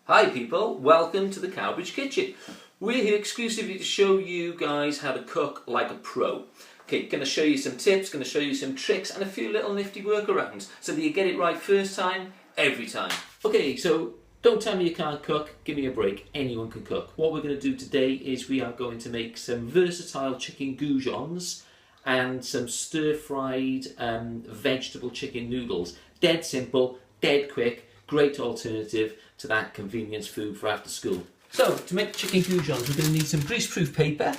Hi people, welcome to the Cowbridge kitchen. We're here exclusively to show you guys how to cook like a pro. Okay, going to show you some tips, going to show you some tricks and a few little nifty workarounds so that you get it right first time, every time. Okay, so don't tell me you can't cook, give me a break, anyone can cook. What we're going to do today is we are going to make some versatile chicken goujons and some stir-fried vegetable chicken noodles. Dead simple, dead quick, great alternative to that convenience food for after school. So, to make chicken goujons, we're going to need some greaseproof paper,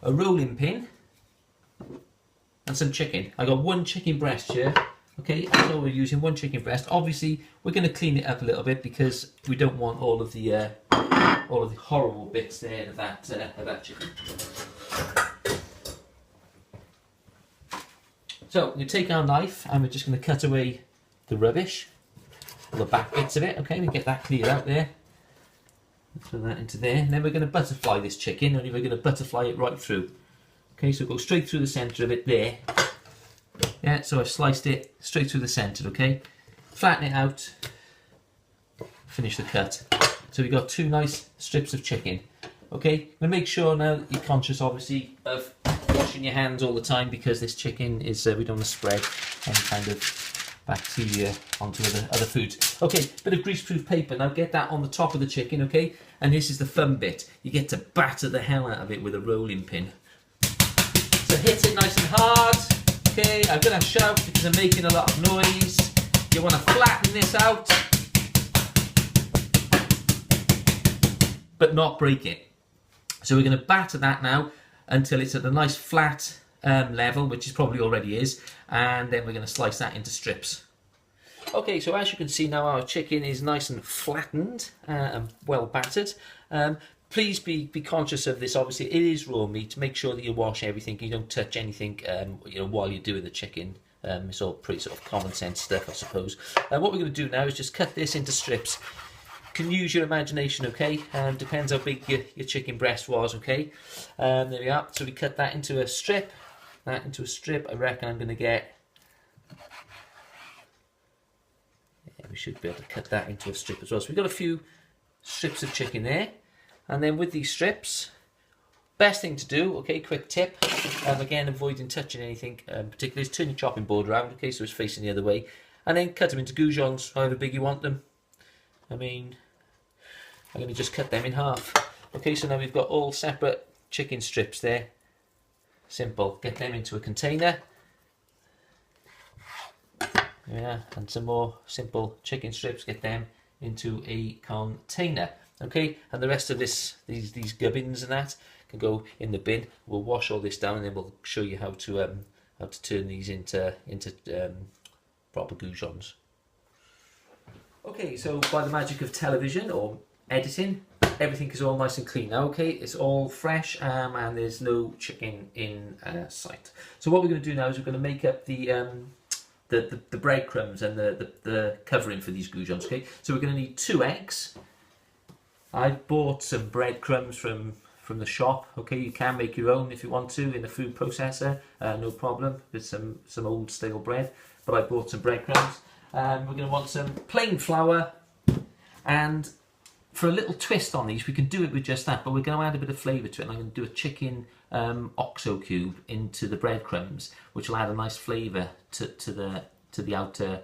a rolling pin, and some chicken. I got one chicken breast here. Okay, so we're using one chicken breast. Obviously, we're going to clean it up a little bit because we don't want all of the horrible bits there of that chicken. So, you take our knife and we're just going to cut away the rubbish, all the back bits of it. Okay, we get that cleared out there. Throw that into there. And then we're going to butterfly this chicken, only we're going to butterfly it right through. Okay, so go straight through the centre of it there. Yeah, so I've sliced it straight through the centre, okay? Flatten it out, finish the cut. So we've got two nice strips of chicken. Okay, and make sure now that you're conscious, obviously, of washing your hands all the time because this chicken is, we don't want to spread any kind of bacteria onto other foods. Okay, bit of greaseproof paper. Now get that on the top of the chicken, okay? And this is the fun bit. You get to batter the hell out of it with a rolling pin. So hit it nice and hard. Okay, I'm going to shout because I'm making a lot of noise. You want to flatten this out, but not break it. So we're going to batter that now until it's at a nice flat level, which it probably already is, and then we're going to slice that into strips. Okay, so as you can see now, our chicken is nice and flattened and well battered. Please be conscious of this. Obviously, it is raw meat. Make sure that you wash everything. You don't touch anything, while you're doing the chicken. It's all pretty sort of common sense stuff, I suppose. What we're going to do now is just cut this into strips. You can use your imagination, okay? Depends how big your chicken breast was, okay? There we are. So we cut that into a strip. That into a strip. I reckon I'm going to get... Yeah, we should be able to cut that into a strip as well. So we've got a few strips of chicken there. And then with these strips, best thing to do, okay, quick tip, again, avoiding touching anything particularly, is turn your chopping board around, okay, so it's facing the other way. And then cut them into goujons, however big you want them. I mean, I'm going to just cut them in half. Okay, so now we've got all separate chicken strips there. Simple. Get them into a container. Yeah, and some more simple chicken strips. Get them into a container. Okay, and the rest of these gubbins and that can go in the bin. We'll wash all this down and then we'll show you how to turn these into proper goujons. Okay, so by the magic of television or editing, everything is all nice and clean now, okay? It's all fresh and there's no chicken in sight. So what we're going to do now is we're going to make up the breadcrumbs and the covering for these goujons, okay? So we're going to need 2 eggs. I bought some breadcrumbs from the shop, okay? You can make your own if you want to in the food processor, no problem, with some old stale bread. But I bought some breadcrumbs. We're going to want some plain flour, and for a little twist on these, we can do it with just that, but we're going to add a bit of flavour to it. And I'm going to do a chicken oxo cube into the breadcrumbs, which will add a nice flavour to the outer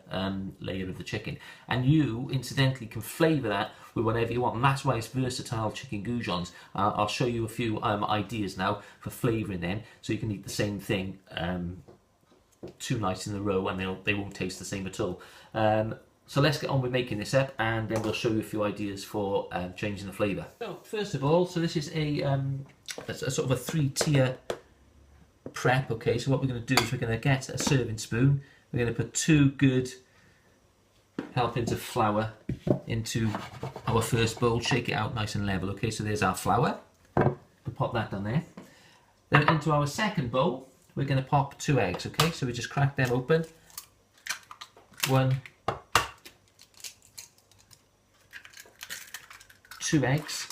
layer of the chicken. And you, incidentally, can flavour that with whatever you want, and that's why it's versatile chicken goujons. I'll show you a few ideas now for flavouring them, so you can eat the same thing 2 nights in a row and they won't taste the same at all. So let's get on with making this up, and then we'll show you a few ideas for changing the flavour. So first of all, so this is a sort of a 3-tier prep. Okay, so what we're going to do is we're going to get a serving spoon. We're going to put 2 good helpings of flour into our first bowl. Shake it out nice and level. Okay, so there's our flour. We'll pop that down there. Then into our second bowl, we're going to pop 2 eggs. Okay, so we just crack them open. 1, 2 eggs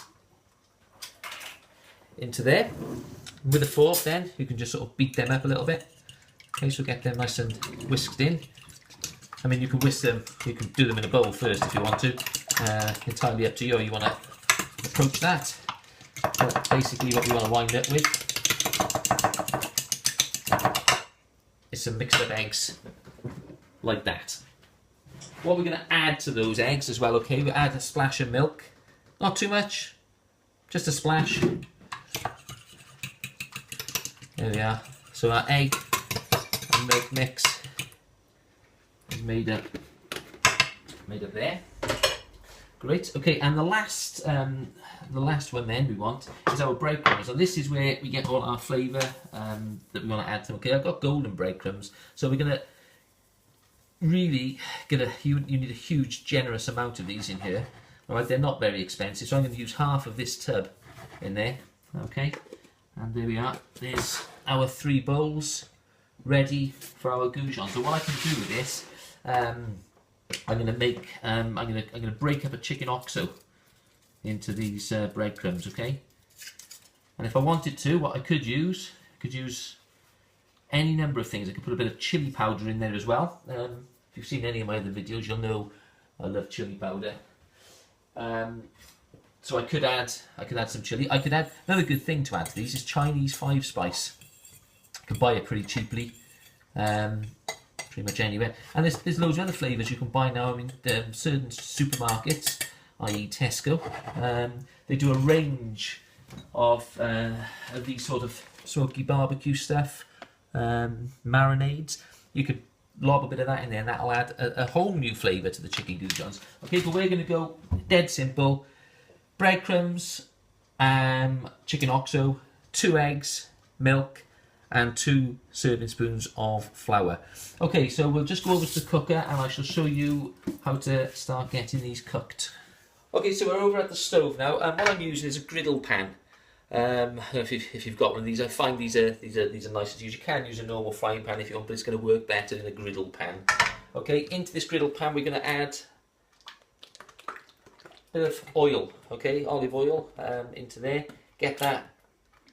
into there. With a fork then, you can just sort of beat them up a little bit. Okay, so get them nice and whisked in. I mean, you can whisk them, you can do them in a bowl first if you want to. Entirely up to you how you want to approach that. But basically what we want to wind up with is some mixed up eggs, like that. What we're going to add to those eggs as well, okay, we'll add a splash of milk. Not too much, just a splash. There we are. So our egg and milk mix is made up there. Great. Okay, and the last one then we want is our breadcrumbs. And this is where we get all our flavour that we want to add to them. Okay, I've got golden breadcrumbs, so we're gonna really you need a huge, generous amount of these in here. All right, they're not very expensive, so I'm going to use half of this tub in there. Okay, and there we are. There's our 3 bowls ready for our goujons. So what I can do with this, I'm going to make, I'm going to break up a chicken oxo into these breadcrumbs. Okay, and if I wanted to, what I could use any number of things. I could put a bit of chili powder in there as well. If you've seen any of my other videos, you'll know I love chili powder. So I could add some chili. I could add another good thing to add to these is Chinese 5 spice. You can buy it pretty cheaply, pretty much anywhere. And there's loads of other flavours you can buy now. I mean, certain supermarkets, i.e. Tesco, they do a range of these sort of smoky barbecue stuff, marinades. You could lob a bit of that in there, and that'll add a whole new flavour to the chicken goujons. Okay, but we're going to go dead simple. Breadcrumbs, chicken oxo, 2 eggs, milk, and 2 serving spoons of flour. Okay, so we'll just go over to the cooker and I shall show you how to start getting these cooked. Okay, so we're over at the stove now, and what I'm using is a griddle pan. I don't know if you've got one of these. I find these are nice to use. You can use a normal frying pan if you want, but it's going to work better in a griddle pan. Okay, into this griddle pan we're going to add a bit of oil, okay, olive oil, into there. Get that.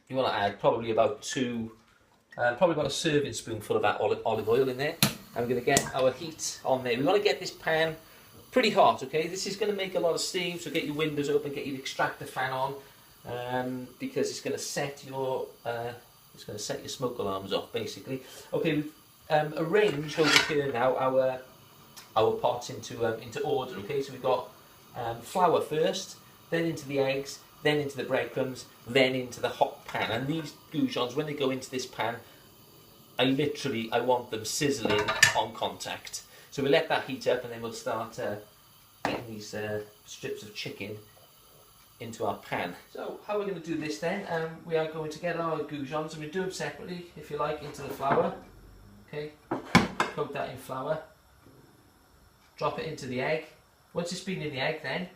You want to add probably about a serving spoonful of that olive oil in there. And we're going to get our heat on there. We want to get this pan pretty hot, okay. This is going to make a lot of steam, so get your windows open, get your extractor fan on. Because it's going to set your smoke alarms off, basically. Okay, we've arranged over here now our pots into order. Okay, so we've got flour first, then into the eggs, then into the breadcrumbs, then into the hot pan. And these goujons, when they go into this pan, I want them sizzling on contact. So we let that heat up, and then we'll start getting these strips of chicken into our pan. So how we're going to do this then, we are going to get our goujons, and we do them separately if you like, into the flour. Okay, coat that in flour, drop it into the egg. Once it's been in the egg, then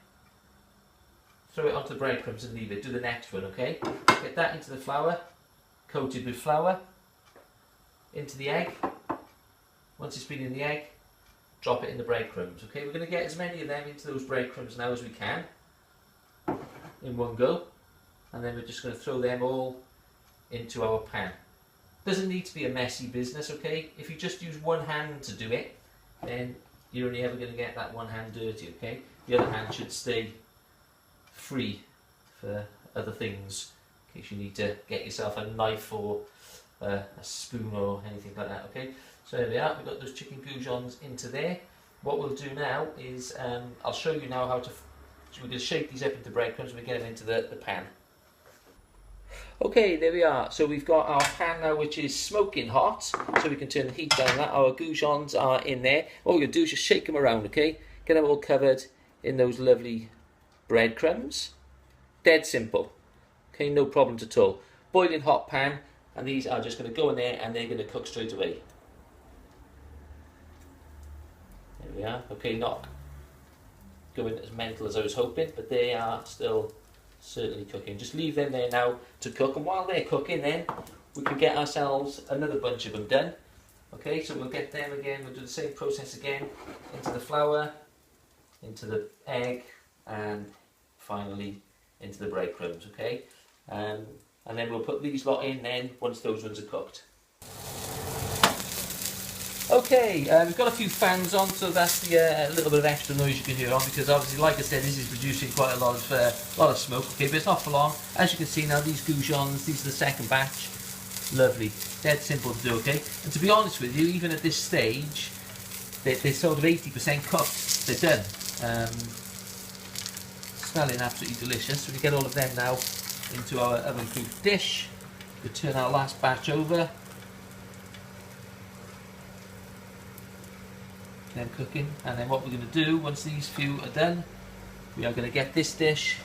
throw it onto the breadcrumbs and leave it. Do the next one, okay? Get that into the flour, coated with flour, into the egg. Once it's been in the egg, drop it in the breadcrumbs. Okay, we're going to get as many of them into those breadcrumbs now as we can in one go, and then we're just going to throw them all into our pan. Doesn't need to be a messy business, okay? If you just use one hand to do it, then you're only ever going to get that one hand dirty, okay? The other hand should stay free for other things, in case you need to get yourself a knife or a spoon or anything like that, okay? So there we are, we've got those chicken goujons into there. What we'll do now is, I'll show you now how to, so we're going to shake these up into breadcrumbs and we get them into the pan. Okay, there we are. So we've got our pan now, which is smoking hot, so we can turn the heat down on that. Our goujons are in there. What we're going to do is just shake them around, okay? Get them all covered in those lovely breadcrumbs. Dead simple. Okay, no problems at all. Boiling hot pan, and these are just going to go in there and they're going to cook straight away. There we are. Okay, not going as mental as I was hoping, but they are still certainly cooking. Just leave them there now to cook, and while they're cooking then we can get ourselves another bunch of them done. Okay, so we'll get them again, we'll do the same process again, into the flour, into the egg, and finally into the breadcrumbs, okay? And then we'll put these lot in then once those ones are cooked. Okay, we've got a few fans on, so that's the little bit of extra noise you can hear on, because obviously, like I said, this is producing quite a lot of smoke. Okay, but it's not for long. As you can see now, these Goujons, these are the second batch. Lovely, dead simple to do. Okay, and to be honest with you, even at this stage, they're sort of 80% cooked. They're done. Smelling absolutely delicious. So we get all of them now into our oven-proof dish. We turn our last batch over. Them cooking, and then what we're going to do once these few are done, we are going to get this dish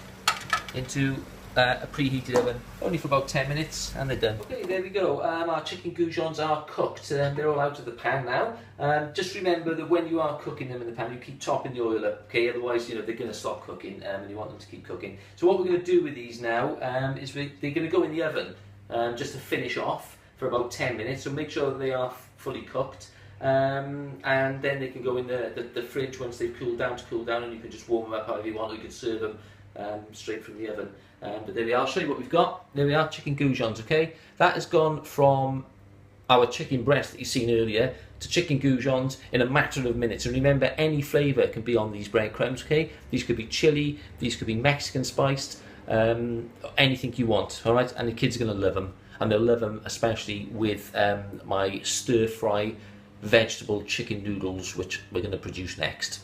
into a preheated oven, only for about 10 minutes, and they're done. Okay, there we go. Our chicken goujons are cooked. They're all out of the pan now. Just remember that when you are cooking them in the pan, you keep topping the oil up, okay? Otherwise, you know, they're going to stop cooking, and you want them to keep cooking. So what we're going to do with these now is they're going to go in the oven just to finish off for about 10 minutes. So make sure that they are fully cooked. And then they can go in the fridge once they've cooled down, and you can just warm them up however you want, or you can serve them straight from the oven. But there we are. I'll show you what we've got. There we are, chicken goujons. Okay, that has gone from our chicken breast that you've seen earlier to chicken goujons in a matter of minutes. And remember, any flavour can be on these breadcrumbs. Okay, these could be chili, these could be Mexican spiced, anything you want. All right, and the kids are going to love them, and they'll love them especially with my stir fry vegetable chicken noodles, which we're going to produce next.